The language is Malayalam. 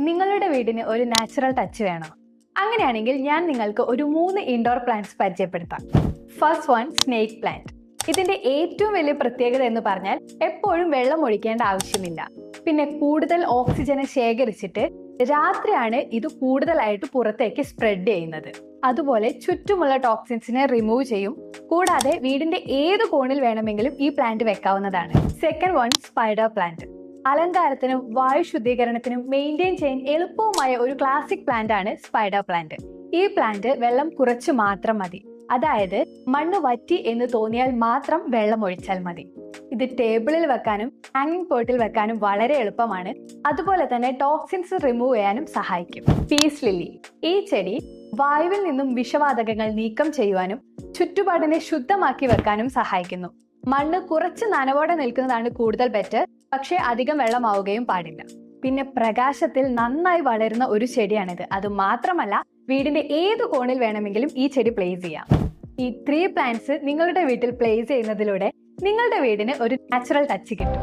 നിങ്ങളുടെ വീടിന് ഒരു നാച്ചുറൽ ടച്ച് വേണോ? അങ്ങനെയാണെങ്കിൽ ഞാൻ നിങ്ങൾക്ക് ഒരു 3 ഇൻഡോർ പ്ലാന്റ്സ് പരിചയപ്പെടുത്താം. First one, snake plant. ഇതിന്റെ ഏറ്റവും വലിയ പ്രത്യേകത എന്ന് പറഞ്ഞാൽ എപ്പോഴും വെള്ളം ഒഴിക്കേണ്ട ആവശ്യമില്ല. പിന്നെ കൂടുതൽ ഓക്സിജനെ ശേഖരിച്ചിട്ട് രാത്രിയാണ് ഇത് കൂടുതലായിട്ട് പുറത്തേക്ക് സ്പ്രെഡ് ചെയ്യുന്നത്. അതുപോലെ ചുറ്റുമുള്ള ടോക്സിൻസിനെ റിമൂവ് ചെയ്യും. കൂടാതെ വീടിന്റെ ഏത് കോണിൽ വേണമെങ്കിലും ഈ പ്ലാന്റ് വെക്കാവുന്നതാണ്. Second one, spider plant. അലങ്കാരത്തിനും വായു ശുദ്ധീകരണത്തിനും മെയിൻറ്റെയിൻ ചെയ്യാൻ എളുപ്പവുമായ ഒരു ക്ലാസിക് പ്ലാന്റ് ആണ് സ്പൈഡർ പ്ലാന്റ്. ഈ പ്ലാന്റ് വെള്ളം കുറച്ച് മാത്രം മതി. അതായത് മണ്ണ് വറ്റി എന്ന് തോന്നിയാൽ മാത്രം വെള്ളം ഒഴിച്ചാൽ മതി. ഇത് ടേബിളിൽ വെക്കാനും ഹാങ്ങിങ് പോട്ടിൽ വെക്കാനും വളരെ എളുപ്പമാണ്. അതുപോലെ തന്നെ ടോക്സിൻസ് റിമൂവ് ചെയ്യാനും സഹായിക്കും. Peace lily. ഈ ചെടി വായുവിൽ നിന്നും വിഷവാതകങ്ങൾ നീക്കം ചെയ്യുവാനും ചുറ്റുപാടിനെ ശുദ്ധമാക്കി വെക്കാനും സഹായിക്കുന്നു. മണ്ണ് കുറച്ച് നനവോടെ നിൽക്കുന്നതാണ് കൂടുതൽ ബെറ്റർ, പക്ഷേ അധികം വെള്ളമാവുകയും പാടില്ല. പിന്നെ പ്രകാശത്തിൽ നന്നായി വളരുന്ന ഒരു ചെടിയാണിത്. അത് മാത്രമല്ല, വീടിന്റെ ഏത് കോണിൽ വേണമെങ്കിലും ഈ ചെടി പ്ലേസ് ചെയ്യാം. ഈ 3 പ്ലാന്റ്സ് നിങ്ങളുടെ വീട്ടിൽ പ്ലേസ് ചെയ്യുന്നതിലൂടെ നിങ്ങളുടെ വീടിന് ഒരു നാച്ചുറൽ ടച്ച് കിട്ടും.